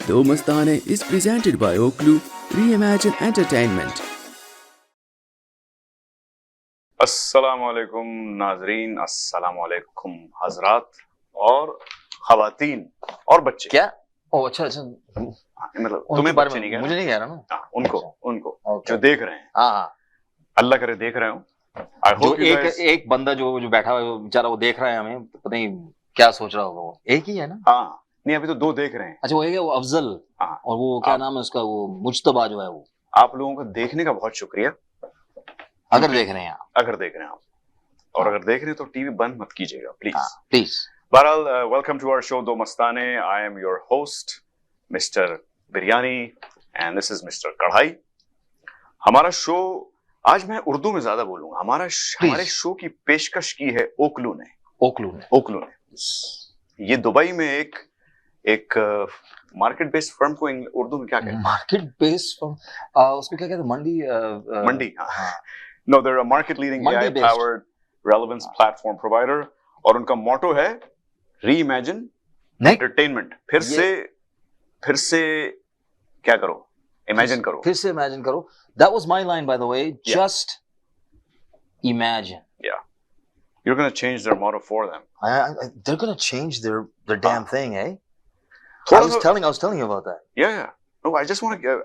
Do Mastane is presented by Oklu Reimagine Entertainment. अस्सलामुअलैकुम नाजरीन, अस्सलामुअलैकुम हजरात और खवातीन और बच्चे। क्या? ओ अच्छा मतलब तुम्हें बच्चे नहीं कह मुझे नहीं कह रहा ना। उनको अच्छा। उनको Okay. जो देख रहे हैं, हाँ, अल्लाह करे देख रहे हो। आई जो होप एक बंदा जो बैठा हुआ है वो बेचारा वो देख रहा है हमें, पता नहीं क्या सोच रहा होगा। वो एक ही है ना? हाँ, नहीं अभी तो दो देख रहे हैं। अच्छा, वो एक है वो अफजल, हाँ, और वो क्या नाम है उसका, वो मुज्तबा जो है वो। आप लोगों का देखने का बहुत शुक्रिया। अगर देख रहे हैं आप, अगर देख रहे हैं आप, और अगर देख रहे हैं तो टीवी बंद मत कीजिएगा प्लीज। प्लीज। बहरहाल, welcome to our show Do Mastane. I am your host mister Biryani and this is mister Kadhai. हमारा शो आज मैं उर्दू में ज्यादा बोलूंगा। हमारे शो की पेशकश की है ओकलू ने। ये दुबई में एक मार्केट बेस्ड फर्म को उर्दू में क्या कहते हैं? मार्केट बेस्ड फर्म, उसको क्या कहते हैं? मंडी। No, they are a market leading AI powered relevance platform provider, और उनका मोटो है रीइमेजिन एंटरटेनमेंट। फिर से क्या करो? इमेजिन करो। फिर से इमेजिन करो। That was my line, by the way. Yeah. Just imagine. Yeah, you're going to change their motto for them. They're going to change their damn thing, eh? I was telling you about that. Yeah. No, I just want to.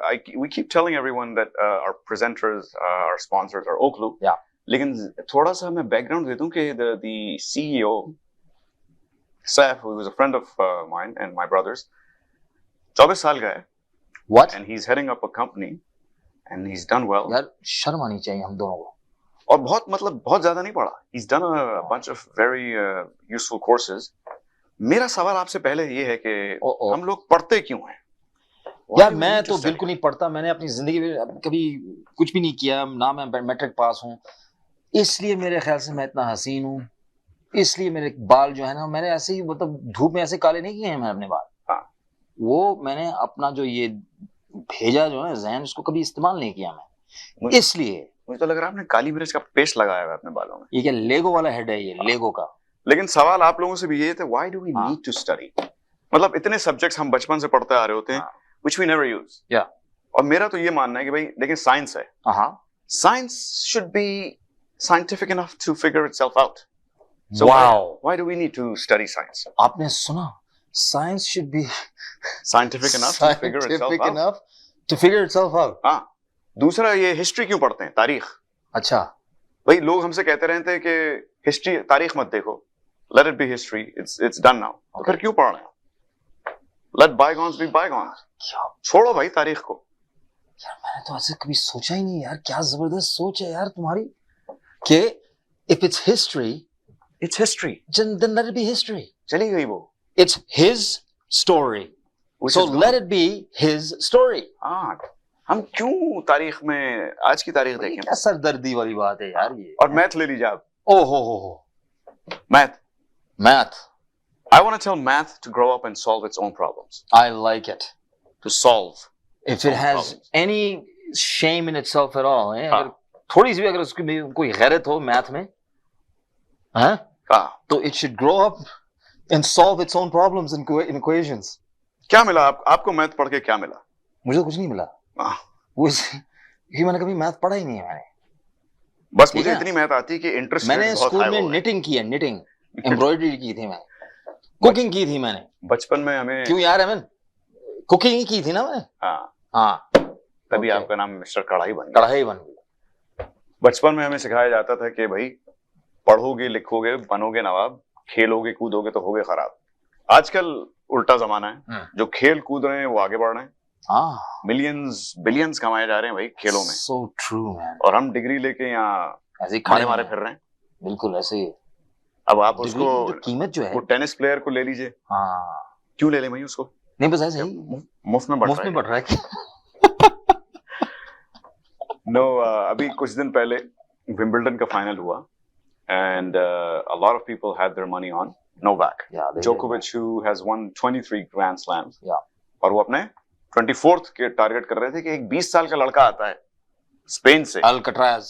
We keep telling everyone that our presenters, our sponsors are Oklu. Yeah. लेकिन थोड़ा सा मैं background दे दूं कि the CEO, Saif, who was a friend of mine and my brother's, 24 साल का है. What? And he's heading up a company, and he's done well. यार शर्म आनी चाहिए हम दोनों को। और बहुत ज्यादा नहीं पढ़ा। He's done a bunch of very useful courses. मेरा सवाल आपसे पहले ये है कि हम लोग पढ़ते क्यों हैं? यार मैं तो बिल्कुल नहीं पढ़ता। मैंने अपनी जिंदगी में कभी कुछ भी नहीं किया। ना मैं मैट्रिक पास हूँ, इसलिए मेरे ख्याल से मैं इतना हसीन हूँ। इसलिए मेरे बाल जो है ना, मैंने ऐसे ही मतलब धूप में ऐसे काले नहीं किए हैं मैंने अपने बाल। हाँ। वो मैंने अपना जो ये भेजा जो है ज़हन, उसको कभी इस्तेमाल नहीं किया मैं। इसलिए मुझे तो लग रहा है आपने काली मिर्च का पेस्ट लगाया हुआ है अपने बालों में। ये क्या लेगो वाला हेड है? ये लेगो का। लेकिन सवाल आप लोगों से भी ये थे, why do we need to study? मतलब इतने सब्जेक्ट्स हम बचपन से पढ़ते आ रहे होते हैं, which we never use. Yeah. और मेरा तो ये मानना है कि भाई देखिए साइंस है। Science should be scientific enough to figure itself out. So why do we need to study science? आपने सुना? Science should be scientific enough to figure itself out. हाँ। दूसरा, ये हिस्ट्री क्यों पढ़ते हैं? तारीख। अच्छा भाई लोग हमसे कहते रहते हैं कि हिस्ट्री, तारीख मत देखो, let it be history, it's done now. तो फिर क्यों पढ़ रहे हैं? Let bygones be bygones. छोड़ो भाई तारीख को। यार मैंने तो ऐसे कभी सोचा ही नहीं यार। क्या जबरदस्त सोच है यार तुम्हारी कि if it's history, it's history. then let it be history. चली गई वो। It's his story. So let it be his story. हाँ, हम क्यों तारीख में आज की तारीख देखें? क्या सरदर्दी वाली बात है यार ये। और मैथ ले लीजिए आप। हो math. I want to tell math to grow up and solve its own problems. I like it. To solve. If it has any shame in itself at all, अगर थोड़ी सी भी अगर उसकी कोई गैरत हो मैथ में, तो it should grow up and solve its own problems in equations. क्या मिला आपको मैथ पढ़ के? क्या मिला? मुझे तो कुछ नहीं मिला। क्योंकि मैंने कभी मैथ पढ़ा ही नहीं है मैंने। बस मुझे इतनी मैथ आती है कि इंटरेस्ट मैंने स्कूल में निटिंग की है, निटिंग एम्ब्रॉयडरी की थी मैं, कुकिंग की थी मैंने बचपन में। हमें क्यों यार, मैं कुकिंग ही की थी ना मैंने। हाँ तभी आपका नाम मिस्टर कढ़ाई बन गया। बचपन में हमें सिखाया जाता था कि भाई पढ़ोगे लिखोगे बनोगे नवाब, खेलोगे कूदोगे तो होगे खराब। आजकल उल्टा जमाना है। जो खेल कूद रहे हैं वो आगे बढ़ रहे हैं। मिलियंस बिलियंस कमाए जा रहे हैं भाई खेलों में। So true, man. और हम डिग्री लेके यहाँ ऐसे मारे फिर रहे हैं। बिल्कुल ऐसे ही। अब आप उसको कीमत जो है, वो टेनिस प्लेयर को ले लीजिए। क्यों ले भाई उसको? नहीं बस ऐसे ही मुफ्त में बढ़ रहा है। नो, अभी कुछ दिन पहले विंबलडन का फाइनल हुआ and a lot of people had their money on Novak Djokovic, who has won 23 Grand Slams. और वो अपने 24th के टारगेट कर रहे थे कि एक 20 साल का लड़का आता है स्पेन से, अल्काट्राज।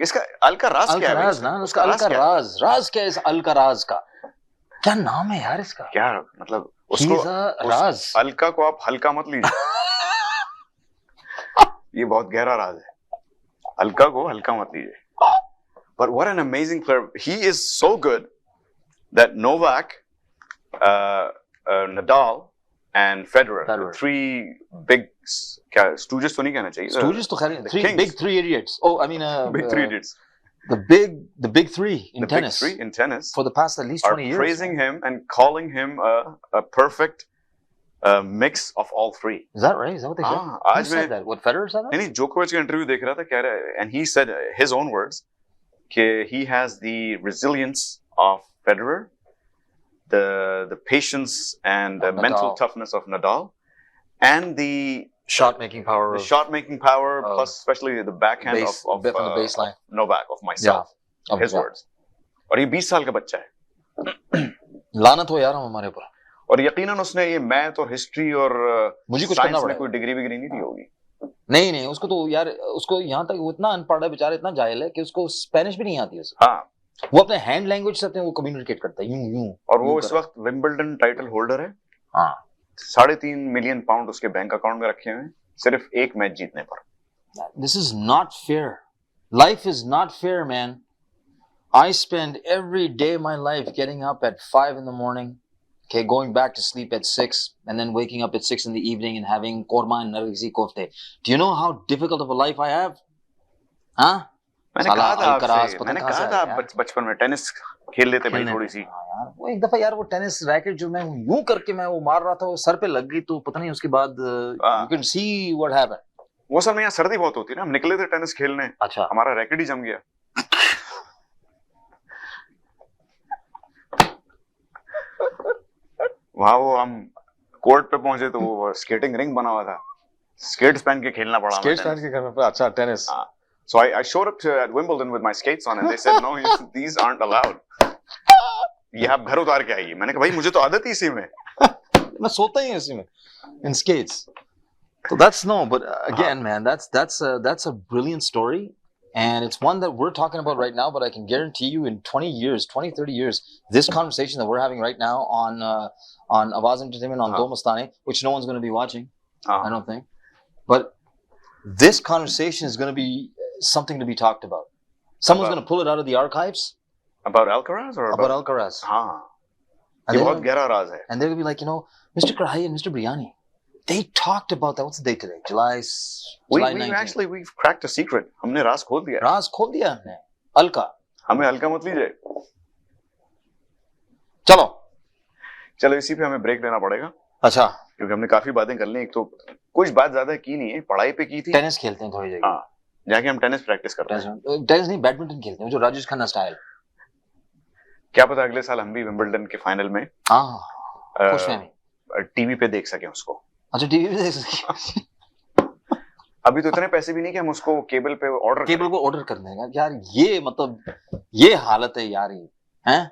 इसका अल्काराज क्या है ना? उसका अल्काराज। राज क्या है इस अल्काराज का? क्या नाम है यार इसका? क्या मतलब उसको He's a राज। अलका को आप हल्का मत लीजिए। ये बहुत गहरा राज है, अलका को हल्का मत लीजिए। But what an amazing player. He is so good that Novak, Nadal and Federer, the three big क्या stooges तो नहीं कहना चाहिए। Stooges तो खैर three kings. big three idiots. Oh, I mean big three idiots. The big three in tennis. The big three in tennis for the past at least 20 years. Are praising him and calling him a perfect mix of all three. Is that right? Is that what they said? Who said that? What, Federer said that? नहीं, Djokovic का interview देख रहा था, कह रहा है, and he said his own words कि he has the resilience of Federer, the patience and the mental toughness of Nadal, and the shot making power. The shot making power, plus especially the backhand of the baseline. Novak, of myself. Yeah. His words. और ये 20 साल का बच्चा है। लानत हो यार हमारे ऊपर। और यकीनन उसने ये मैथ और हिस्ट्री और मुझे कुछ करना में कोई डिग्री विग्री नहीं दी होगी। नहीं, उसको तो यार, उसको यहाँ तक वो इतना अनपढ़ है बेचारा, इतना जाहिल है कि उसको स्पेनिश भी नहीं आती है। हाँ, वो अपने हैंड लैंग्वेज से वो कम्युनिकेट करता है यूं। और वो इस वक्त विंबलडन टाइटल होल्डर है। हाँ, 3.5 मिलियन पाउंड उसके बैंक अकाउंट में रखे हुए हैं सिर्फ एक मैच जीतने पर। This is not fair. Life is not fair, man. I spend every day of my life getting up at 5 in the morning, okay, going back to sleep at 6, and then waking up at 6 in the evening and having korma and nargisi kofte. Do you know how difficult of a life I have? हाँ? मैंने कहा था आप बचपन में tennis खेल लेते भाई थोड़ी सी। यार वो एक दफा यार वो टेनिस रैकेट जो मैं यूं करके मैं वो मार रहा था, वो सर पे लग गई, तो पता नहीं उसके बाद you can see what happened. वो सर में यहाँ सर्दी बहुत होती है ना, हम निकले थे टेनिस खेलने, अच्छा, हमारा रैकेट ही जम गया। वहाँ वो हम कोर्ट पे पहुंचे तो वो स्केटिंग रिंग बना हुआ था, स्केट्स पहन के खेलना पड़ा। स्केट्स पहन के करना पड़ा। अच्छा, tennis. So I showed up at Wimbledon with my skates on, and they said, no, these aren't allowed. ये आप घर उतार के आइए। मैंने कहा भाई मुझे तो आदत ही इसी में। मैं सोता ही इसी में, in skates. So that's no, but again, man, that's a brilliant story, and it's one that we're talking about right now. But I can guarantee you, in 20 years, 20, 30 years, this conversation that we're having right now on Awaz Entertainment on Mastane, which no one's going to be watching, I don't think, but this conversation is going to be something to be talked about. Someone's going to pull it out of the archives. About Alcaraz or about Alcaraz? हाँ, ये बहुत गहरा राज है. And they're going to be like, you know, Mr. Karahi and Mr. Biryani, they talked about that. What's the date today? July 19th. We've cracked a secret. हमने राज खोल दिया. राज खोल दिया हमने. अलका. हमें हल्का मत लीजिए. चलो इसी पे हमें ब्रेक लेना पड़ेगा. अच्छा. क्योंकि हमने काफी बातें कर ली. एक तो कुछ बात ज्यादा की नहीं है, पढ़ाई पे की थी. टेनिस खेलते हैं थोड़ी जगह. हाँ, जाके हम टेनिस प्रैक्टिस करते हैं. टेनिस नहीं, बैडमिंटन खेलते हैं, जो राजेश खन्ना स्टाइल. क्या पता अगले साल हम भी विंबलडन के फाइनल में टीवी पे देख सके उसको. अच्छा, टीवी पे देख सके. अभी तो इतने पैसे भी नहीं कि हम उसको केबल पे ऑर्डर कर देंगे यार. ये मतलब ये हालत है यार. ये हैं.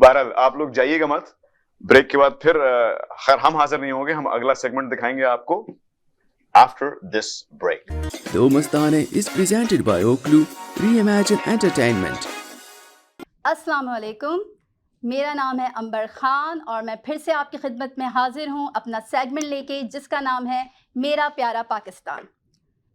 बहरहाल आप लोग जाइएगा मत. ब्रेक के बाद फिर खैर हम हाजिर नहीं होंगे. हम अगला सेगमेंट दिखाएंगे आपको after this break. The Mastane is presented by Oklu Reimagine Entertainment. अस्सलाम वालेकुम, मेरा नाम है अंबर खान और मैं फिर से आपकी खिदमत में हाजिर हूँ अपना सेगमेंट लेके, जिसका नाम है मेरा प्यारा पाकिस्तान.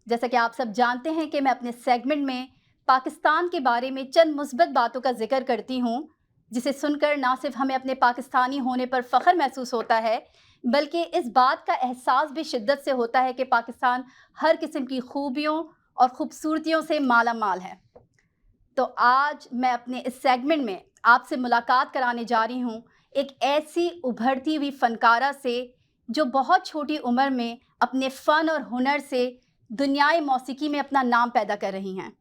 जैसा कि आप सब जानते हैं कि मैं अपने सेगमेंट में पाकिस्तान के बारे में चंद मुस्बत बातों का जिक्र करती हूँ, जिसे सुनकर ना सिर्फ हमें अपने पाकिस्तानी होने पर फ़ख्र महसूस होता है, बल्कि इस बात का एहसास भी शिद्दत से होता है कि पाकिस्तान हर किस्म की खूबियों और ख़ूबसूरतियों से माला माल है. तो आज मैं अपने इस सेगमेंट में आपसे मुलाकात कराने जा रही हूँ एक ऐसी उभरती हुई फ़नकारा से जो बहुत छोटी उम्र में अपने फ़न और हुनर से दुनियाई मौसीकी में अपना नाम पैदा कर रही हैं.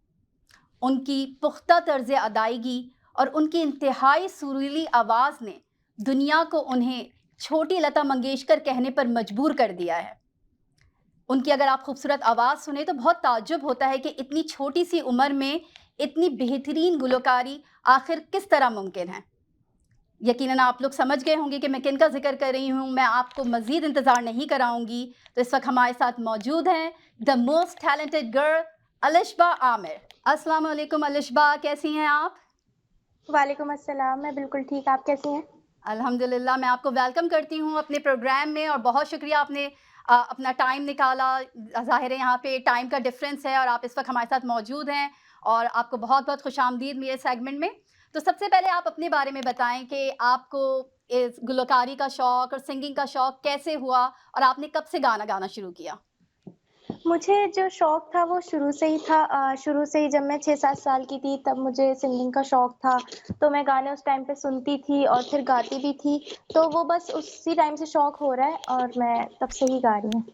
उनकी पुख्ता तर्ज़ अदायगी और उनकी इंतहाई सुरीली आवाज़ ने दुनिया को उन्हें छोटी लता मंगेशकर कहने पर मजबूर कर दिया है. उनकी अगर आप खूबसूरत आवाज़ सुने तो बहुत ताज्जुब होता है कि इतनी छोटी सी उम्र में इतनी बेहतरीन गुलकारी आखिर किस तरह मुमकिन है. यकीनन आप लोग समझ गए होंगे कि मैं किन का जिक्र कर रही हूँ. मैं आपको मज़ीद इंतज़ार नहीं कराऊंगी. तो इस वक्त हमारे साथ मौजूद हैं the most talented girl Alishba Aamir. अस्सलाम वालेकुम अलिशबा, कैसी हैं आप? वालेकुम अस्सलाम, मैं बिल्कुल ठीक. आप कैसी हैं? अल्हम्दुलिल्लाह, मैं आपको वेलकम करती हूँ अपने प्रोग्राम में और बहुत शुक्रिया आपने अपना टाइम निकाला। ज़ाहिर है यहाँ पे टाइम का डिफरेंस है और आप इस वक्त हमारे साथ मौजूद हैं और आपको बहुत बहुत खुशामदीद मेरे सेगमेंट में। तो सबसे पहले आप अपने बारे में बताएं कि आपको इस गुलकारी का शौक़ और सिंगिंग का शौक़ कैसे हुआ और आपने कब से गाना गाना शुरू किया? मुझे जो शौक था वो शुरू से ही था। शुरू से ही जब मैं 6-7 साल की थी तब मुझे सिंगिंग का शौक था। तो मैं गाने उस टाइम पे सुनती थी और फिर गाती भी थी। तो वो बस उसी टाइम से शौक हो रहा है और मैं तब से ही गा रही हूँ।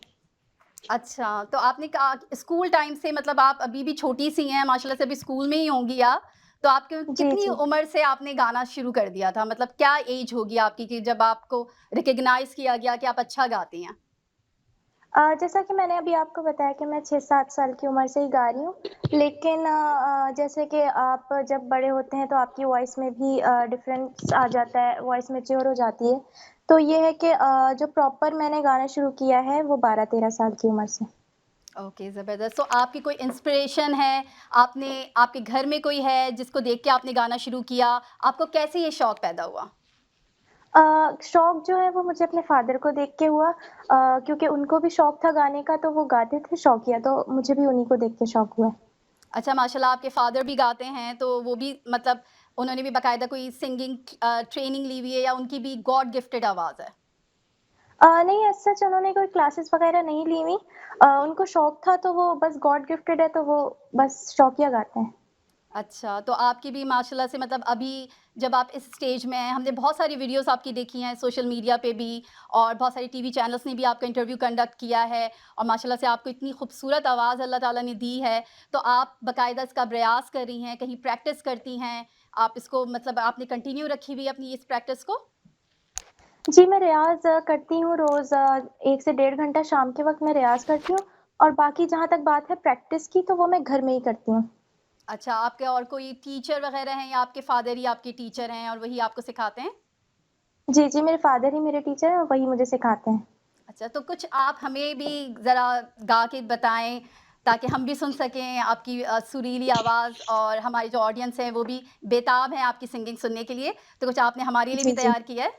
अच्छा, तो आपने कहा स्कूल टाइम से मतलब आप अभी भी छोटी-सी हैं, माशाल्लाह से अभी स्कूल में ही होंगी आप। तो आपके जी, कितनी जी। उम्र से आपने गाना शुरू कर दिया था? मतलब क्या एज होगी आपकी कि जब आपको रिकॉग्नाइज़ किया गया कि आप अच्छा गाती हैं? जैसा कि मैंने अभी आपको बताया कि मैं 6-7 साल की उम्र से ही गा रही हूँ। लेकिन जैसे कि आप जब बड़े होते हैं तो आपकी वॉइस में भी डिफ़रेंस आ जाता है, वॉइस मैच्योर हो जाती है। तो ये है कि जो प्रॉपर मैंने गाना शुरू किया है वो 12-13 साल की उम्र से। ओके, ज़बरदस्त। तो आपकी कोई इंस्पिरेशन है? आपने आपके घर में कोई है जिसको देख के आपने गाना शुरू किया? आपको कैसे ये शौक पैदा हुआ? शौक जो है वो मुझे अपने फ़ादर को देख के हुआ, क्योंकि उनको भी शौक था गाने का तो वो गाते थे शौकिया, तो मुझे भी उन्हीं को देख के शौक हुआ। अच्छा, माशाल्लाह आपके फ़ादर भी गाते हैं, तो वो भी मतलब उन्होंने भी बाकायदा कोई सिंगिंग ट्रेनिंग ली हुई है या उनकी भी गॉड गिफ्टेड आवाज़ है? नहीं एज़ सच उन्होंने कोई क्लासेस वग़ैरह नहीं ली हुई। उनको शौक था तो वो बस गॉड गिफ्टेड है तो वो बस शौकिया गाते हैं। अच्छा, तो आपकी भी माशाल्लाह से मतलब अभी जब आप इस स्टेज में हैं, हमने बहुत सारी वीडियोज़ आपकी देखी हैं सोशल मीडिया पे भी और बहुत सारी टीवी चैनल्स ने भी आपका इंटरव्यू कंडक्ट किया है और माशाल्लाह से आपको इतनी खूबसूरत आवाज़ अल्लाह ताला ने दी है, तो आप बाकायदा इसका प्रयास कर रही हैं, कहीं प्रैक्टिस करती हैं, आप इसको मतलब आपने कंटिन्यू रखी हुई है अपनी इस प्रैक्टिस को? जी, मैं रियाज़ करती हूँ रोज़। 1 से डेढ़ घंटा शाम के वक़्त मैं रियाज़ करती हूँ और बाकी जहाँ तक बात है प्रैक्टिस की तो वो मैं घर में ही करती हूँ। अच्छा, आपके और कोई टीचर वग़ैरह हैं या आपके फ़ादर ही आपके टीचर हैं और वही आपको सिखाते हैं? जी, जी, मेरे फ़ादर ही मेरे टीचर हैं और वही मुझे सिखाते हैं। अच्छा, तो कुछ आप हमें भी ज़रा गा के बताएँ, ताकि हम भी सुन सकें आपकी सुरीली आवाज़ और हमारी जो ऑडियंस है, वो भी बेताब है आपकी सिंगिंग सुनने के लिए। तो कुछ आपने हमारे लिए भी जी, जी। तैयार किया है?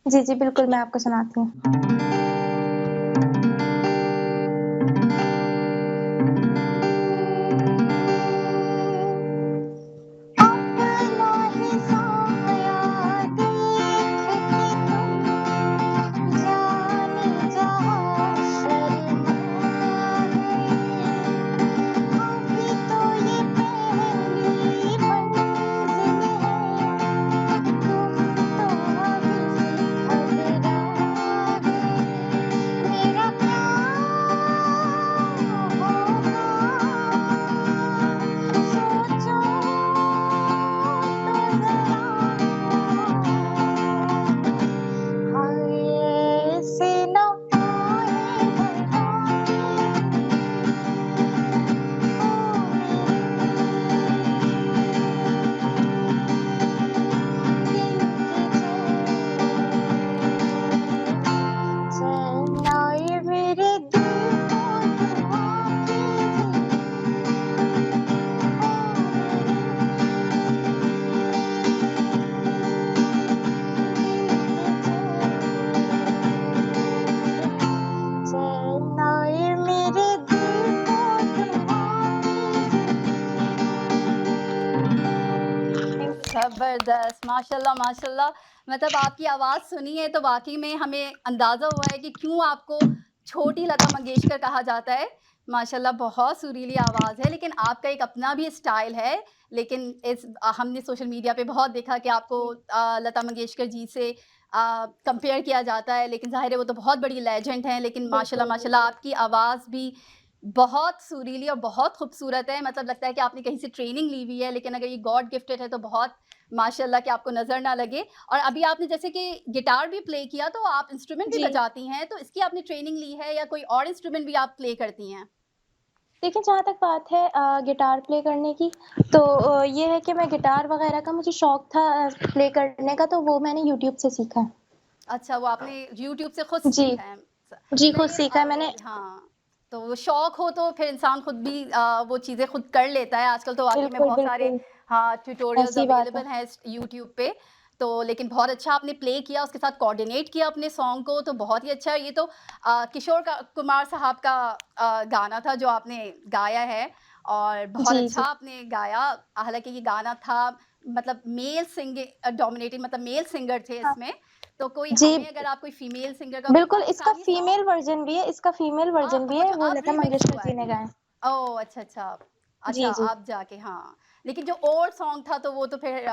जी, जी, बिल्कुल मैं आपको सुनाती हूँ। अपना ही साया देख के तुम जाने जहाँ शर्मा गए। अभी तो ये पहली मंज़िल है, तुम तो अभी घबरा गए। मेरा क्या होगा सोचो तो ज़रा। हाय ऐसे ना आए चैन आए मेरे दिल को दुआ चैन आए मेरे दिल को दुआ ज़बरदस्त! माशाल्लाह, माशाल्लाह। मतलब आपकी आवाज़ सुनी है तो वाक़ई में हमें अंदाज़ा हुआ है कि क्यों आपको छोटी लता मंगेशकर कहा जाता है। माशाल्लाह बहुत सुरीली आवाज़ है, लेकिन आपका एक अपना भी स्टाइल है। लेकिन हमने सोशल मीडिया पे बहुत देखा कि आपको लता मंगेशकर जी से कंपेयर किया जाता है, लेकिन ज़ाहिर है वो तो बहुत बड़ी लेजेंड हैं। लेकिन माशाल्लाह, बिल्कुल, माशाल्लाह बिल्कुल। आपकी आवाज़ भी बहुत सुरीली और बहुत खूबसूरत है। मतलब लगता है कि आपने कहीं से ट्रेनिंग ली हुई है, लेकिन अगर ये गॉड गिफ्टेड है तो बहुत माशाल्लाह कि आपको नज़र ना लगे। और अभी आपने जैसे कि गिटार भी प्ले किया, तो आप इंस्ट्रूमेंट भी जी। बजाती हैं, तो इसकी आपने ट्रेनिंग ली है या कोई और इंस्ट्रूमेंट भी आप प्ले करती हैं? देखिए, जहाँ तक बात है गिटार प्ले करने की, तो ये है कि मैं गिटार वग़ैरह का मुझे शौक था प्ले करने का, तो वो मैंने यूट्यूब से सीखा है। अच्छा, वो आपने यूट्यूब से खुद जी। सीखा है। जी, खुद नहीं सीखा है मैंने। हाँ, तो वो शौक हो तो फिर इंसान खुद भी वो चीज़ें खुद कर लेता है। आजकल तो वाक़ई में बिल्कुल, बहुत सारे बिल्कुल, हाँ, ट्यूटोरियल्स ऐसी बात है। अवेलेबल हैं इस यूट्यूब पे। तो लेकिन बहुत अच्छा आपने प्ले किया, उसके साथ कोऑर्डिनेट किया अपने सॉन्ग को, तो बहुत ही अच्छा है। ये तो किशोर कुमार साहब का गाना था जो आपने गाया है और बहुत जी, अच्छा जी। आपने गाया। हालाँकि ये गाना था मतलब डोमिनेटिंग मतलब मेल सिंगर थे हाँ। इसमें, तो कोई जी, हमें अगर आप कोई फीमेल सिंगर का कोई बिल्कुल इसका पाकिस्तानी फीमेल सॉन्ग वर्ज़न भी है, इसका फीमेल वर्ज़न भी वो है, जो वो अब लता रीमिक्स मंगेशकर हुआ जी है। ने गाया है। ओह! अच्छा, अच्छा। अच्छा, जी, जी। आप जाके हाँ। लेकिन जो ओल्ड सॉन्ग था तो वो तो फिर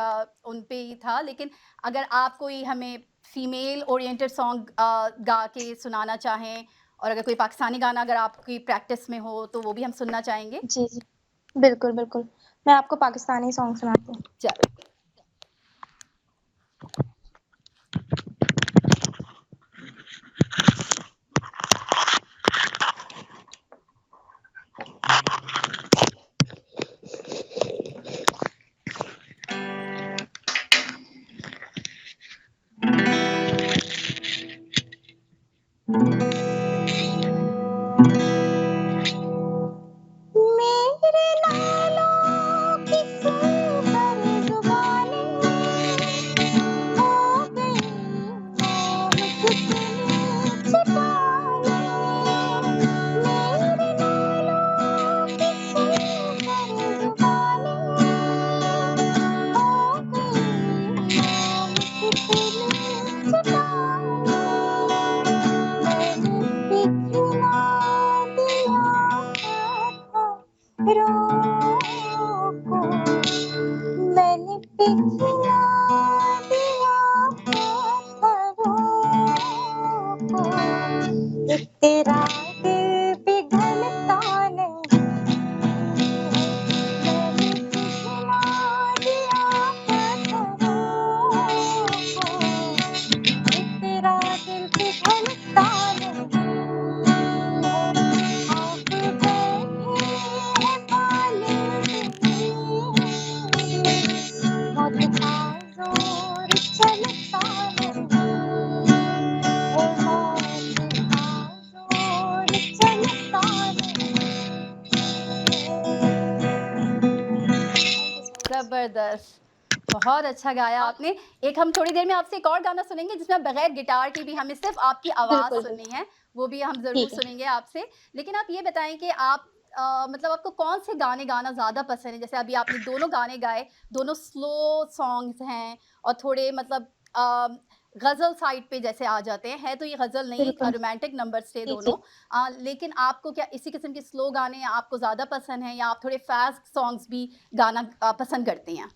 उन पे ही था। लेकिन अगर आप कोई हमें फीमेल ओरिएंटेड सॉन्ग गा के सुनाना चाहें और अगर कोई पाकिस्तानी गाना अगर आपकी प्रैक्टिस में हो तो वो भी हम सुनना चाहेंगे। जी, जी। बिल्कुल, बिल्कुल। मैं आपको पाकिस्तानी सॉन्ग सुनाती हूँ। चलो। मेरे नालों की सुनकर ज़ुबानी हो गई नाम कितनी छिपानी। मेरे नालों की सुनकर ज़ुबानी हो गई नाम कितनी छिपानी। मैंने पिघला दिया था रोको, मैंने पिघला दिया था रोको। ये तेरा दिल पिघलता नहीं है, मैंने पिघला दिया था रोको। ये तेरा दिल पिघलता नहीं है, आप बैठे हैं बालकनी में, मौत का जोर चलता नहीं है, मौत का जोर चलता नहीं। ज़बरदस्त! बहुत अच्छा गाया आपने। एक हम थोड़ी देर में आपसे एक और गाना सुनेंगे जिसमें बगैर गिटार के भी हमें सिर्फ़ आपकी आवाज़ बिल्कुल, सुननी बिल्कुल। है, वो भी हम ज़रूर ठीक है। सुनेंगे आपसे। लेकिन आप ये बताएँ कि आप मतलब आपको कौन-से गाने गाना ज़्यादा पसंद है? जैसे अभी आपने दोनों गाने गाए, दोनों स्लो सॉन्ग्स हैं और थोड़े मतलब अ, ग़ज़ल साइड पे जैसे आ जाते हैं। है तो ये ग़ज़ल नहीं बिल्कुल। रोमांटिक नंबर्स थे जी, दोनों। जी। लेकिन आपको क्या इसी किस्म के स्लो गाने आपको ज़्यादा पसंद हैं या आप थोड़े फ़ास्ट सॉन्ग्स भी गाना पसंद करती हैं?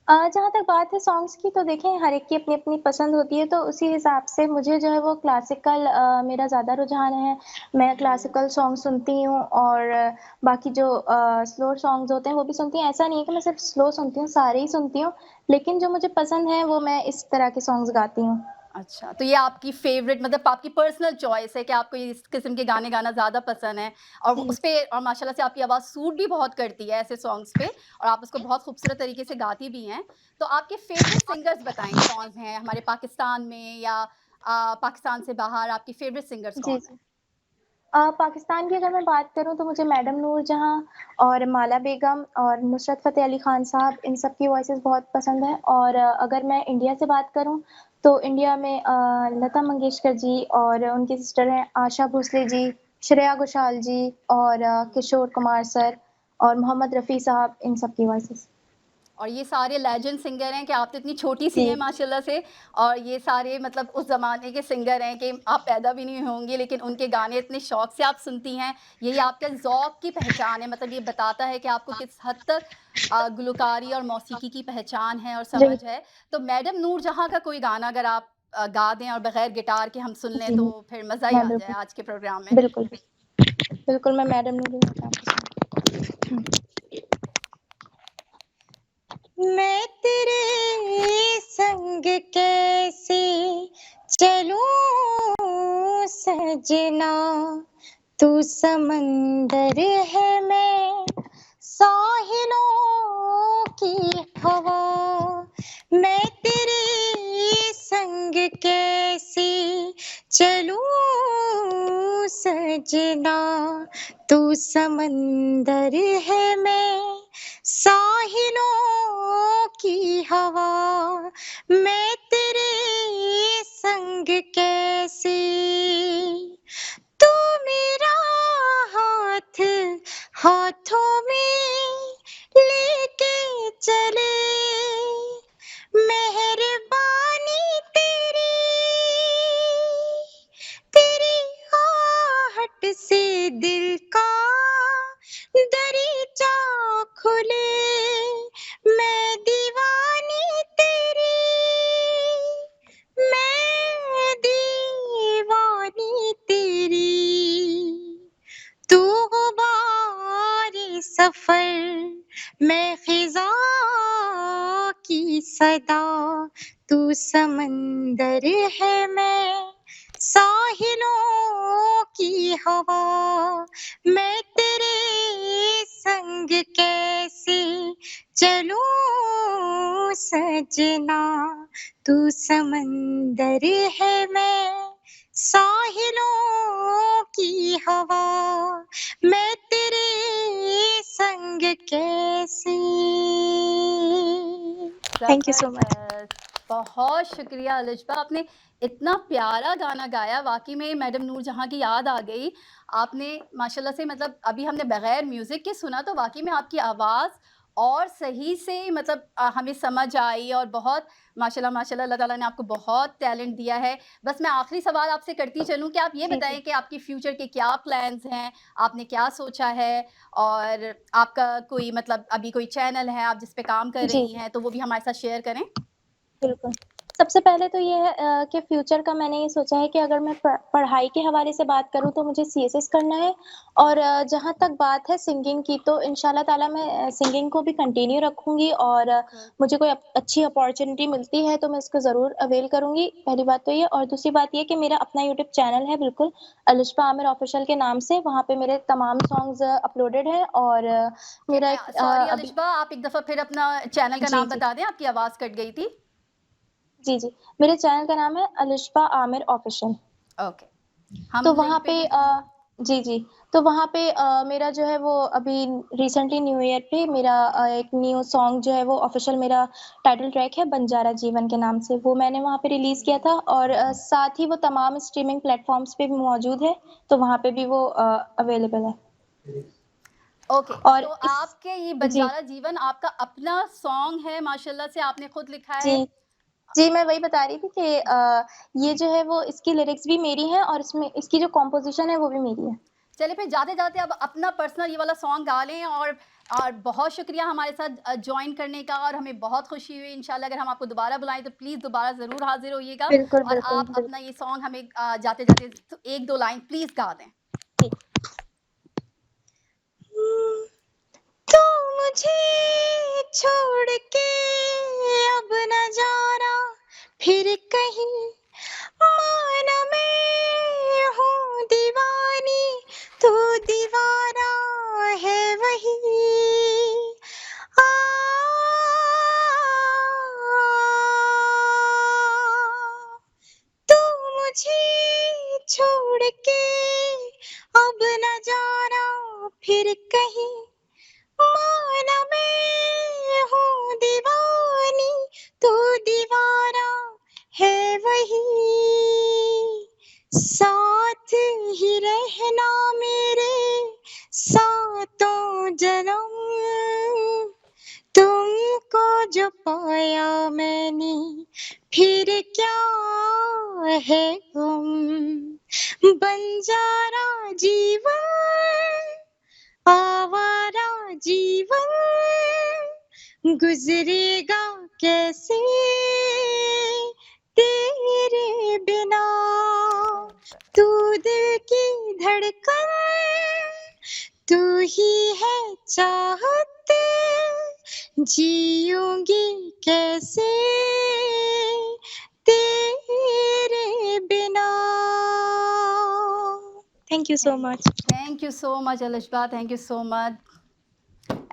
जहाँ तक बात है सॉन्ग्स की तो देखें हर एक की अपनी-अपनी पसंद होती है, तो उसी हिसाब से मुझे जो है वो क्लासिकल मेरा ज़्यादा रुझान है। मैं हुँ। क्लासिकल सॉन्ग सुनती हूँ और बाकी जो स्लो सॉन्ग्स होते हैं वो भी सुनती हूँ। ऐसा नहीं है कि मैं सिर्फ़ स्लो सुनती हूँ, सारे ही सुनती हूँ, लेकिन जो मुझे पसंद है वो मैं इस तरह के सॉन्ग्स गाती हूँ। अच्छा, तो ये आपकी फ़ेवरेट मतलब आपकी पर्सनल चॉइस है कि आपको इस किस्म के गाने गाना ज़्यादा पसंद है और वो जी। उसपे और माशाल्लाह से आपकी आवाज़ सूट भी बहुत करती है ऐसे सॉन्ग्स पे और आप उसको बहुत खूबसूरत तरीके से गाती भी हैं। तो आपके फ़ेवरेट सिंगर्स बताएँ कौन हैं? हमारे पाकिस्तान में या पाकिस्तान से बाहर आपकी फ़ेवरेट सिंगर्स जी, कौन जी। हैं? पाकिस्तान की अगर मैं बात करूँ तो मुझे मैडम नूरजहाँ और माला बेगम और नुसरत फ़तेह अली खान साहब इन सब की वॉइसेस बहुत पसंद हैं और अगर मैं इंडिया से बात करूँ तो इंडिया में लता मंगेशकर जी और उनकी सिस्टर हैं आशा भोसले जी, श्रेया घोषाल जी और किशोर कुमार सर और मोहम्मद रफ़ी साहब इन सब की वॉइसेस। और ये सारे लेजेंड सिंगर हैं कि आप तो इतनी छोटी-सी हैं जी, माशाल्लाह से और ये सारे मतलब उस ज़माने के सिंगर हैं कि आप पैदा भी नहीं होंगी लेकिन उनके गाने इतने शौक से आप सुनती हैं। यही आपके ज़ौक़ की पहचान है मतलब ये बताता है कि आपको किस हद तक गुलकारी और मौसीकी की पहचान है और जी, समझ है। तो मैडम नूरजहाँ का कोई गाना अगर आप गा दें और बगैर गिटार के हम सुन लें जी, तो फिर मज़ा ही मैं आ जाए बिल्कुल, आज के प्रोग्राम में। बिल्कुल, बिल्कुल मैं मैडम नूरजहाँ मैं तेरे संग कैसे चलूं सजना, तू समंदर है मैं साहिलों की हवा। मैं तेरे संग कैसे चलूं सजना, तू समंदर है मैं साहिलों की हवा। मैं तेरे संग कैसे, तू मेरा हाथ हाथों में लेके चले, मेहरबानी तेरी, तेरी आहट से दिल का दरीचा खुले, मैं दीवानी तेरी, मैं दीवानी तेरी, तू गुबारे सफर, मैं खिजा की सदा, तू समंदर है मैं साहिलों की हवा, मैं तेरे संग कैसे चलूं सजना, तू समंदर है मैं साहिलों की हवा, मैं तेरे संग कैसे। Thank you so much. ज़बरदस्त, बहुत शुक्रिया अलिशबा, आपने इतना प्यारा गाना गाया, वाक़ई में मैडम नूर जहाँ की याद आ गई। आपने माशाल्लाह से मतलब अभी हमने बगैर म्यूज़िक के सुना तो वाक़ई में आपकी आवाज़ और सही से मतलब हमें समझ आई और बहुत माशाल्लाह माशाल्लाह अल्लाह ताला ने आपको बहुत टैलेंट दिया है। बस मैं आखिरी सवाल आपसे करती चलूँ कि आप ये जी, बताएँ जी। कि आपके फ्यूचर के क्या प्लान्स हैं? आपने क्या सोचा है? और आपका कोई मतलब अभी कोई चैनल है आप जिस पे काम कर जी, रही हैं, तो वो भी हमारे साथ शेयर करें? बिल्कुल। सबसे पहले तो ये है कि फ्यूचर का मैंने ये सोचा है कि अगर मैं पढ़ाई के हवाले से बात करूँ तो मुझे सीएसएस करना है और जहाँ तक बात है सिंगिंग की तो इंशाल्लाह ताला मैं सिंगिंग को भी कंटिन्यू रखूँगी और मुझे कोई अच्छी अपॉर्च्युनिटी मिलती है तो मैं उसको ज़रूर अवेल करूँगी, पहली बात तो ये और दूसरी बात ये कि मेरा अपना यूट्यूब चैनल है बिल्कुल, अलिशबा आमिर ऑफ़िशियल के नाम से, वहाँ पे मेरे तमाम सॉन्ग्स अपलोडेड हैं और मेरा एक सॉरी अभी अलिशबा, आप एक दफ़ा फिर अपना चैनल का जी, नाम जी। बता दें, आपकी आवाज़ कट गई थी। जी, जी। मेरे चैनल का नाम है अलिशबा आमिर ऑफ़िशियल। ओके, हम तो लिंक वहाँ पे पे भी जी, जी। तो वहाँ पे मेरा जो है वो अभी रिसेंटली न्यू ईयर पे मेरा एक न्यू सॉन्ग जो है वो ऑफ़िशियल मेरा टाइटल ट्रैक है बंजारा जीवन के नाम से, वो मैंने वहाँ पे रिलीज़ किया था और साथ ही वो तमाम स्ट्रीमिंग प्लेटफ़ॉर्म्स पे भी मौजूद है, तो वहाँ पे भी वो अवेलेबल है। ओके, और तो इस आपके ये जी, बंजारा जीवन आपका अपना सॉन्ग है माशाल्लाह से आपने खुद लिखा जी। है। जी, मैं वही बता रही थी कि ये जो है वो इसकी लिरिक्स भी मेरी हैं और इसमें इसकी जो कॉम्पोज़िशन है वो भी मेरी है। चलिए फिर जाते-जाते अब अपना पर्सनल ये वाला सॉन्ग गा लें और बहुत शुक्रिया हमारे साथ जॉइन करने का और हमें बहुत खुशी हुई। इंशाल्लाह अगर हम आपको दोबारा बुलाएँ तो प्लीज़ दोबारा ज़रूर हाज़िर होइएगा बिल्कुल, और बिल्कुल, आप अपना बिल्कुल। ये सॉन्ग हमें जाते-जाते 1-2 लाइन प्लीज़ गा दें। ठीक। तू मुझे छोड़ के अब न जाना फिर कहीं, माना मैं हूँ दीवानी, तू दीवाना है वही। आ, तू मुझे छोड़ के अब न जाना फिर कहीं, माना मैं हूँ दीवानी, तू दीवाना है वही। साथ ही रहना मेरे सातों जन्म, तुमको जो पाया मैंने फिर क्या है गम। बंजारा जीवन आवारा जीवन गुजरेगा कैसे तेरे बिना, तू दिल की धड़कन, तू ही है चाहत, जीऊंगी कैसे तेरे बिना। Thank you so much. Thank you so much Alishba, thank you so much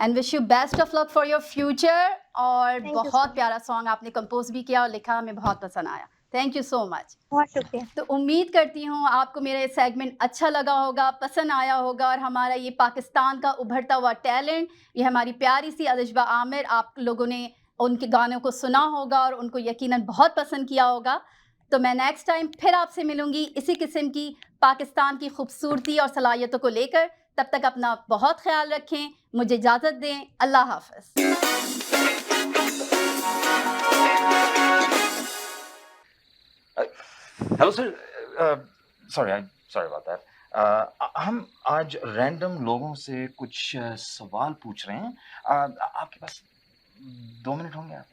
and wish you best of luck for your future और थैंक यू सो बहुत मच। प्यारा सॉन्ग आपने कंपोज भी किया और लिखा, हमें बहुत पसंद आया। Thank you so much. बहुत शुक्रिया। तो उम्मीद करती हूँ आपको मेरा ये सेगमेंट अच्छा लगा होगा, पसंद आया होगा और हमारा ये पाकिस्तान का उभरता हुआ टैलेंट, ये हमारी प्यारी सी अलिशबा आमिर आप लोगों ने उनके गानों को सुना होगा और उनको यकीनन बहुत पसंद किया होगा। तो मैं नेक्स्ट टाइम फिर आपसे मिलूंगी इसी किस्म की पाकिस्तान की खूबसूरती और सलाहियतों को लेकर। तब तक अपना बहुत ख्याल रखें, मुझे इजाज़त दें। अल्लाह हाफ़िज़। Hello sir, sorry about that. हम आज रैंडम लोगों से कुछ सवाल पूछ रहे हैं। आपके पास 2 मिनट होंगे? आप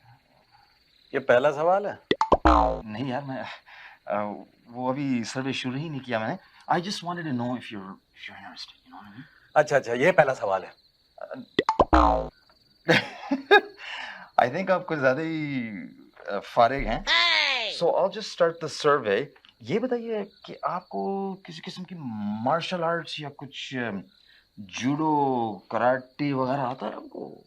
ये पहला सवाल है? नहीं यार, मैं वो अभी सर्वे शुरू ही नहीं किया मैंने। I just wanted to know if you're interested, you know what I mean? अच्छा, ये पहला सवाल है। आई थिंक आप कुछ ज्यादा ही फारिग हैं। So I just start the survey. ये बताइए कि आपको किसी किस्म की मार्शल आर्ट्स या कुछ जूडो कराटे वगैरह आता है आपको?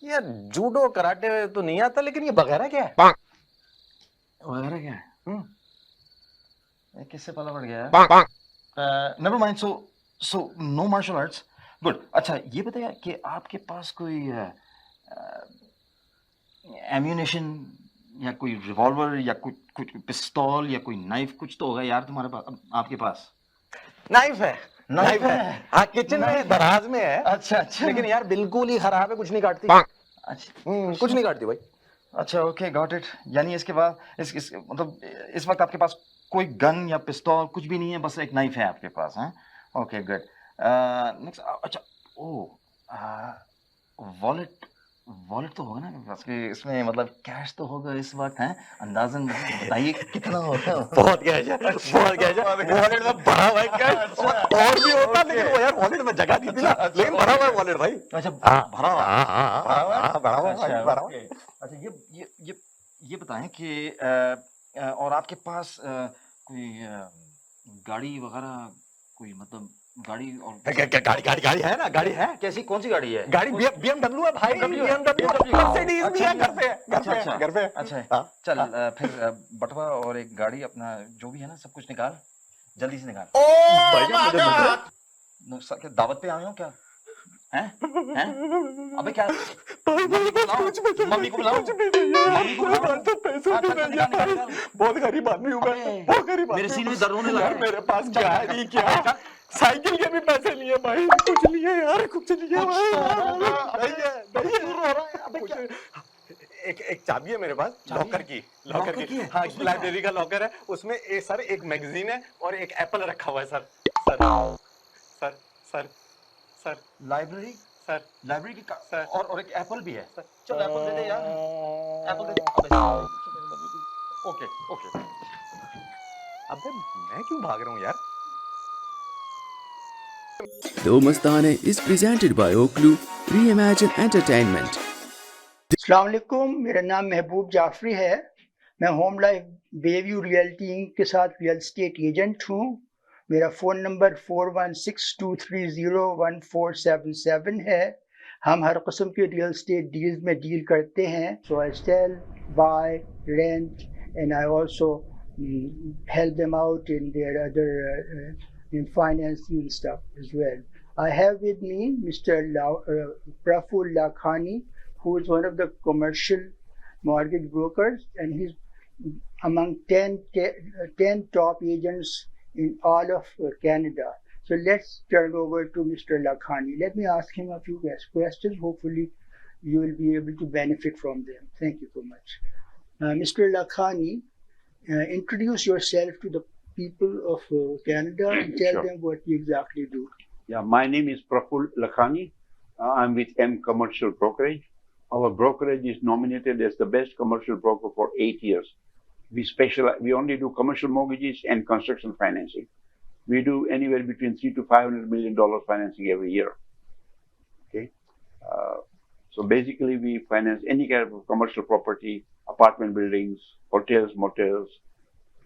यार जूडो कराटे तो नहीं आता, लेकिन ये वगैरह क्या है? वगैरह क्या है? ये किससे पता पड़ गया? Never mind. So no martial arts. Good. अच्छा ये बताइए कि आपके पास कोई एम्यूनेशन या कोई रिवॉल्वर या कुछ पिस्तौल या कोई नाइफ कुछ तो होगा यार तुम्हारे पास, आपके पास? नाइफ है। नाइफ है। हाँ, किचन में दराज में है। अच्छा अच्छा। लेकिन यार बिल्कुल ही खराब है, कुछ नहीं काटती। अच्छा कुछ नहीं काटती भाई। अच्छा, ओके, गॉट इट। यानी इसके बाद मतलब इस वक्त आपके पास कोई गन या पिस्तौल कुछ भी नहीं है, बस एक नाइफ है आपके पास, हैं? Okay good. नेक्स्ट। अच्छा, वॉलेट तो होगा ना आपके पास? कि इसमें मतलब कैश तो होगा इस वक्त, हैं? अंदाजन बताइए कितना होता है? बहुत कैश है, बहुत कैश है। वॉलेट में भरा हुआ है कैश। और भी होता, लेकिन वो यार वॉलेट में जगह नहीं थी ना, लेकिन भरा हुआ है वॉलेट भाई। अच्छा, भरा हुआ है। भरा हुआ है, भरा हुआ है। अच्छा, ये बताएं कि और आपके पास कोई गाड़ी वगैरह, कोई मतलब गाड़ी और गाड़ी है ना, गाड़ी है। कैसी, कौन सी गाड़ी है? गाड़ी BMW है भाई, BMW मर्सिडीज भी है घर पे, घर पे। अच्छा चल, फिर बटवा और एक गाड़ी, अपना जो भी है ना सब कुछ निकाल, जल्दी से निकाल। दावत पे आए हो क्या? हैं? अबे क्या? मम्मी को बुलाओ। बहुत गरीब आदमी हूँ मैं, बहुत गरीब। मेरे सीने में दर्द होने लगा। मेरे पास गाड़ी क्या, साइकिल के भी पैसे नहीं है भाई, कुछ नहीं है यार, कुछ नहीं है। एक चाबी है मेरे पास, लॉकर की। हाँ, लाइब्रेरी का लॉकर है, उसमें सर एक मैगजीन है और एक एप्पल रखा हुआ है सर। सर लाइब्रेरी की सर, और एक एप्पल भी है। चल एप्पल दे दे यार, एप्पल दे दे। ओके। अबे मैं क्यों भाग रहा हूँ यार? The Mastane is presented by Oklu Reimagine Entertainment. अस्सलाम वालेकुम, मेरा नाम महबूब जाफरी है। मैं Home Life Bayview Realty Inc के साथ रियल स्टेट एजेंट हूँ। मेरा फ़ोन नंबर 4162301477 है। हम हर किस्म के रियल स्टेट डील्स में डील करते हैं। So I sell, buy, rent and I also help them out in their other in financing and stuff as well. I have with me Mr. Praful Lakhani, who is one of the commercial mortgage brokers, and he's among 10 top agents in all of Canada. So let's turn over to Mr. Lakhani. Let me ask him a few questions. Hopefully you will be able to benefit from them. Thank you so much. Mr. Lakhani, introduce yourself to the people of Canada and tell them what you exactly do. Yeah, my name is Praful Lakhani. I'm with M Commercial Brokerage. Our brokerage is nominated as the best commercial broker for 8 years. We only do commercial mortgages and construction financing. We do anywhere between $300 to $500 million financing every year. Okay, so basically we finance any kind of commercial property, apartment buildings, hotels, motels,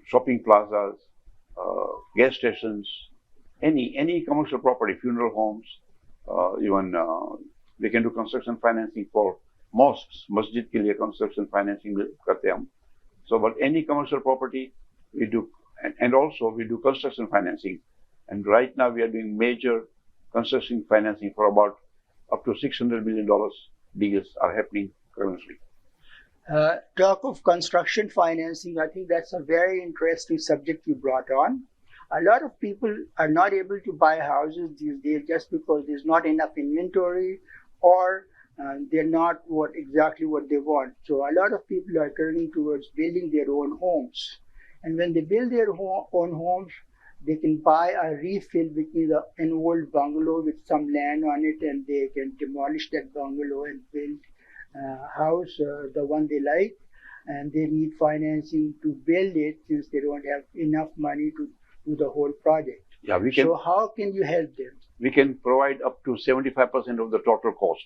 shopping plazas, gas stations, any commercial property, funeral homes, even we can do construction financing for mosques, masjid ke liye construction financing karte hum. So, but any commercial property we do, and also we do construction financing. And right now we are doing major construction financing for about up to $600 million deals are happening currently. Talk of construction financing, I think that's a very interesting subject you brought on. A lot of people are not able to buy houses these days just because there's not enough inventory, or they're not exactly what they want. So a lot of people are turning towards building their own homes. And when they build their own homes, they can buy a refill, which is an old bungalow with some land on it, and they can demolish that bungalow and build house, the one they like, and they need financing to build it since they don't have enough money to do the whole project. Yeah, we can. So how can you help them? We can provide up to 75% of the total cost,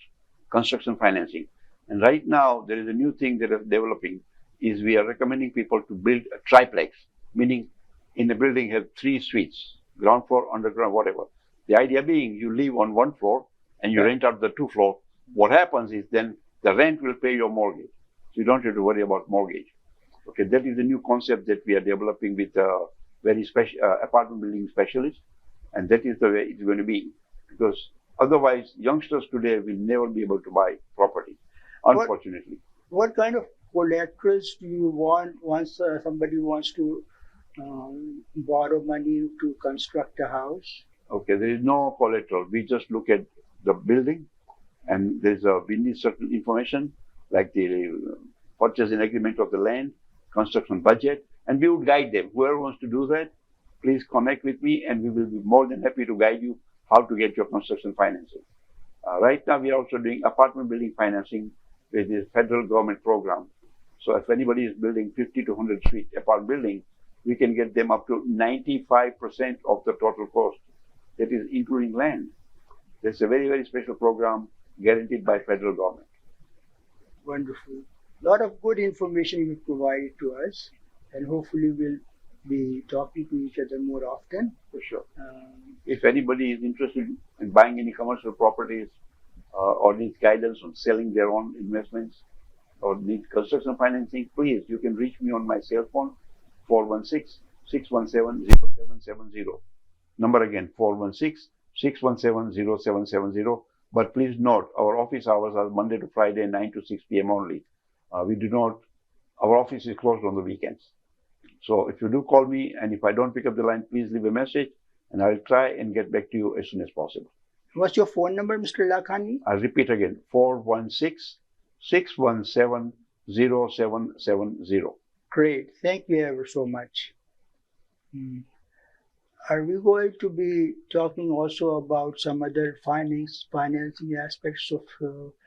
construction financing. And right now, there is a new thing that is developing, is we are recommending people to build a triplex, meaning in the building have 3 suites, ground floor, underground, whatever. The idea being you live on 1 floor and you rent out the 2 floor. What happens is then the rent will pay your mortgage. So you don't have to worry about mortgage. Okay, that is the new concept that we are developing with very special apartment building specialists. And that is the way it's going to be. Because otherwise, youngsters today will never be able to buy property, unfortunately. What kind of collaterals do you want once somebody wants to borrow money to construct a house? Okay, there is no collateral. We just look at the building, and we need certain information like the purchasing agreement of the land, construction budget, and we would guide them. Whoever wants to do that, please connect with me, and we will be more than happy to guide you how to get your construction financing. Right now, we are also doing apartment building financing with the federal government program. So if anybody is building 50 to 100 suite apartment building, we can get them up to 95% of the total cost. That is including land. That's a very, very special program guaranteed by federal government. Wonderful. A lot of good information you provided to us, and hopefully we'll be talking to each other more often. For sure. If anybody is interested in buying any commercial properties or needs guidance on selling their own investments or needs construction financing, please, you can reach me on my cell phone, 416-617-0770. Number again, 416-617-0770. But please note, our office hours are Monday to Friday, 9 to 6 p.m. only. Our office is closed on the weekends. So if you do call me, and if I don't pick up the line, please leave a message, and I'll try and get back to you as soon as possible. What's your phone number, Mr. Lakhani? I'll repeat again, 416-617-0770. Great. Thank you ever so much. Are we going to be talking also about some other financing aspects of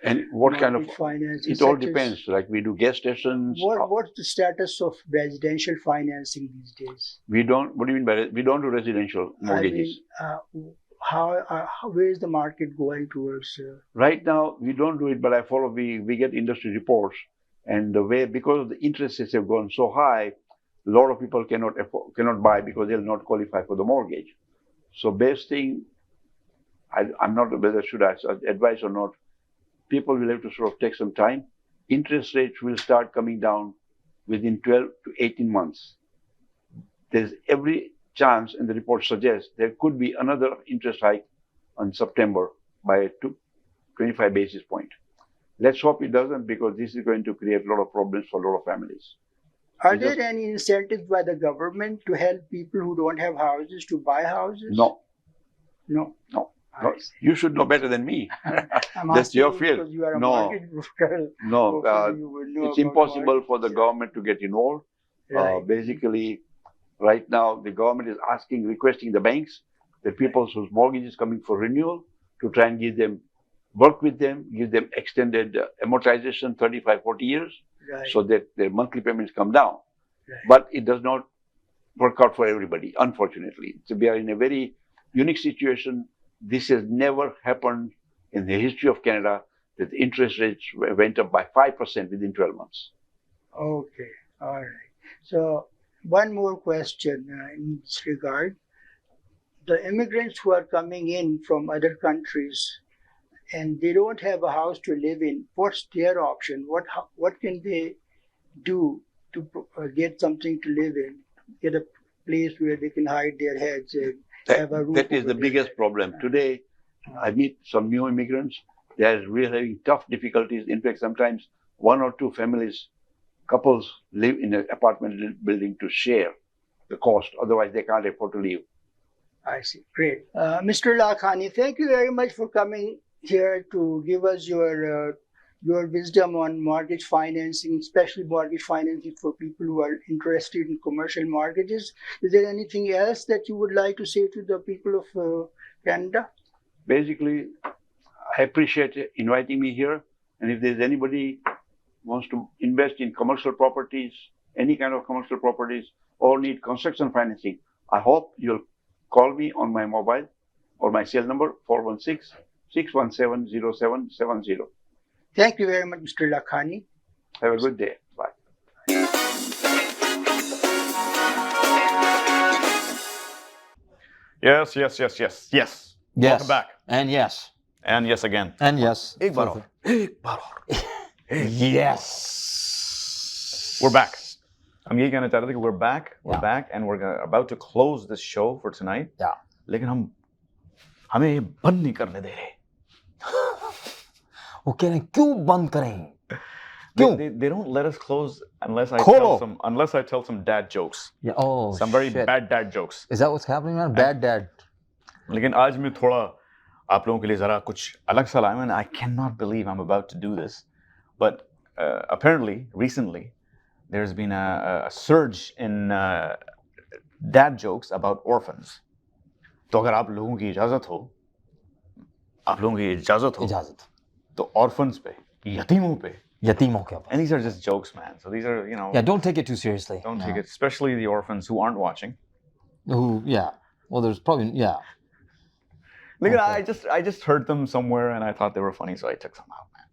and what kind of financing? It all depends. Like we do gas stations. What's the status of residential financing these days? We don't. What do you mean by we don't do residential mortgages? I mean, where is the market going towards? Right now, we don't do it, but I follow. We get industry reports, and the way because the interest rates have gone so high, a lot of people cannot buy because they'll not qualify for the mortgage. So best thing, I'm not whether should I advise or not. People will have to sort of take some time. Interest rates will start coming down within 12 to 18 months. There's every chance, and the report suggests there could be another interest hike on September by 25 basis points. Let's hope it doesn't, because this is going to create a lot of problems for a lot of families. Are there any incentives by the government to help people who don't have houses to buy houses? No. No. No. No. You should know better than me. That's your field. You are a mortgage broker. No. It's impossible for the government to get involved. Right. Basically, right now, the government is requesting the banks, the people whose mortgage is coming for renewal, to try and work with them, give them extended amortization, 35, 40 years, Right. so that their monthly payments come down. Right. But it does not work out for everybody, unfortunately. So we are in a very unique situation. This has never happened in the history of Canada, that the interest rates went up by 5% within 12 months. Okay, all right. So one more question in this regard. The immigrants who are coming in from other countries and they don't have a house to live in, what's their option? What can they do to get something to live in, get a place where they can hide their heads and have a roof? That is the biggest problem. Today, I meet some new immigrants. They are really having tough difficulties. In fact, sometimes one or two families, couples live in an apartment building to share the cost. Otherwise, they can't afford to leave. I see. Great. Mr. Lakhani, thank you very much for coming here to give us your wisdom on mortgage financing, especially mortgage financing for people who are interested in commercial mortgages. Is there anything else that you would like to say to the people of Canada? Basically, I appreciate inviting me here. And if there's anybody wants to invest in commercial properties, any kind of commercial properties, or need construction financing, I hope you'll call me on my mobile or my cell number 416-617-0770. Thank you very much, Mr. Lakhani. Have a good day. Bye. Yes. Welcome back. And yes. And yes again. And yes. एक बार और. Yes. We're back. हम यही कहना चाह रहे थे कि we're back, back, and we're about to close this show for tonight. Yeah. लेकिन हमें ये बंद नहीं करने दे रहे. वो कह रहे हैं क्यों बंद करें? They don't let us close unless I tell some dad jokes. Yeah. Oh, some very bad dad jokes. Is that what's happening, man? Bad dad. लेकिन आज मैं थोड़ा आप लोगों के लिए जरा कुछ अलग सा लाया हूं. I cannot believe I'm about to do this, but apparently recently there's been a surge in dad jokes about orphans. तो अगर आप लोगों की इजाजत हो, तो orphans पे, यतीमों पे. And these are just jokes, man. So these are, Yeah, don't take it too seriously. Don't take it, especially the orphans who aren't watching. Well, there's probably, Look, okay. I just heard them somewhere and I thought they were funny, so I took some out, man.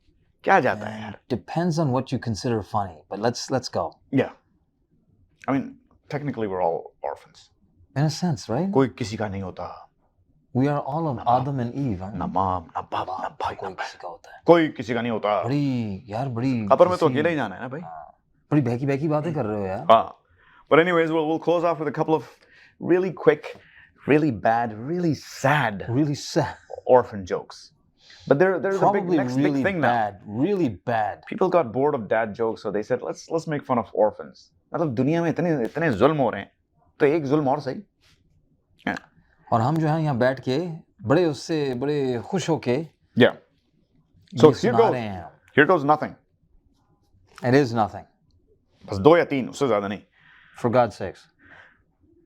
क्या जाता है यार? Depends on what you consider funny, but let's go. Yeah. I mean, technically we're all orphans. In a sense, right? कोई किसी का नहीं होता. We are all of Adam and Eve. ना माँ, ना बाप, ना भाई, कोई किसी का होता है. कोई किसी का नहीं होता. बड़ी खबर में तो अकेले ही जाना है ना भाई. बड़ी बहकी बातें कर रहे हो यार. But anyways, we'll close off with a couple of really quick, really bad, really sad orphan jokes. But they're the next big thing bad, now. Really bad. People got bored of dad jokes, so they said, let's make fun of orphans. मतलब दुनिया में इतने जुल्म हो रहे हैं, तो एक जुल्म और सही. और हम जो हैं यहाँ बैठ के बड़े खुश होके. Yeah. So here goes nothing. It is nothing. बस 2 या 3, उससे ज़्यादा नहीं. For God's sakes.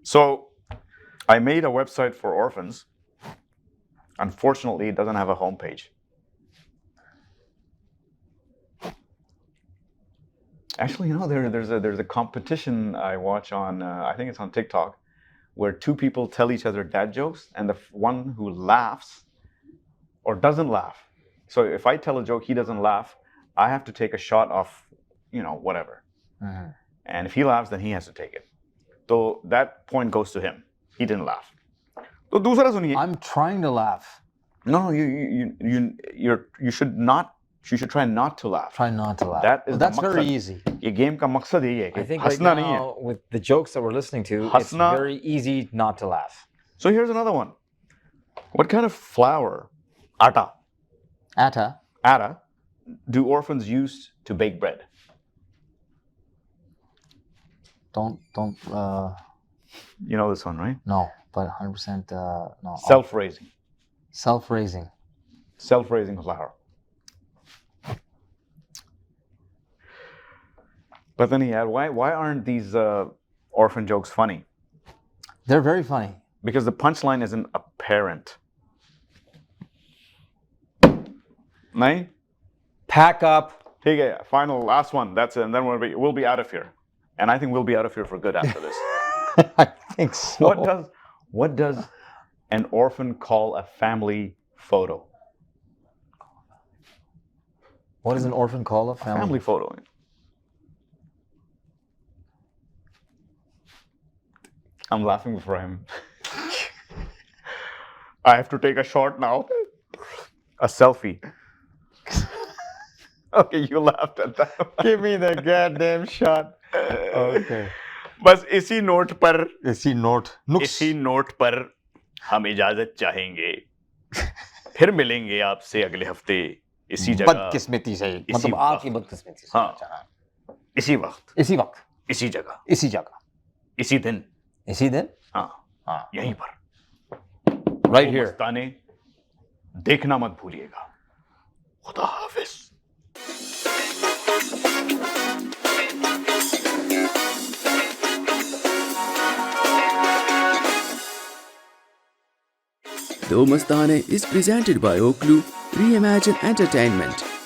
So I made a website for orphans. Unfortunately, it doesn't have a homepage. Actually, there's a competition I watch on, I think it's on TikTok, where 2 people tell each other dad jokes, and the one who laughs or doesn't laugh. So if I tell a joke, he doesn't laugh, I have to take a shot of, whatever. Mm-hmm. And if he laughs, then he has to take it. So that point goes to him. He didn't laugh. तो दूसरा सुनिए. I'm trying to laugh. No, you should try not to laugh. Try not to laugh. That's very easy. ये game का मकसद यही है कि I think right now with the jokes that we're listening to, it's very easy not to laugh. So here's another one. What kind of flour, atta, do orphans use to bake bread? Don't. You know this one, right? No, but 100% no. Self-raising. Self-raising flour. But then why aren't these orphan jokes funny? They're very funny. Because the punchline isn't apparent. Nahin? Pack up. Okay, final, last one. That's it, and then we'll be out of here. And I think we'll be out of here for good after this. I think so. What does an orphan call a family photo? What does an orphan call a family? Family photo. I'm laughing before him. I have to take a shot now. A selfie. Okay, you laughed at that. Give me the goddamn shot. Okay. बस इसी note पर हम इजाजत चाहेंगे. फिर मिलेंगे आपसे अगले हफ्ते इसी जगह, बदकिस्मती से, इसी मतलब वक्त। आपकी बदकिस्मती से। हाँ। अच्छा, इसी वक्त, इसी वक्त, इसी जगह, इसी जगह, इसी दिन, इसी दिन, हाँ, हाँ, यहीं पर, राइट वो हियर। मस्ताने देखना मत भूलिएगा। खुदा हाफिज। The Mastane is presented by Oklu Reimagine Entertainment.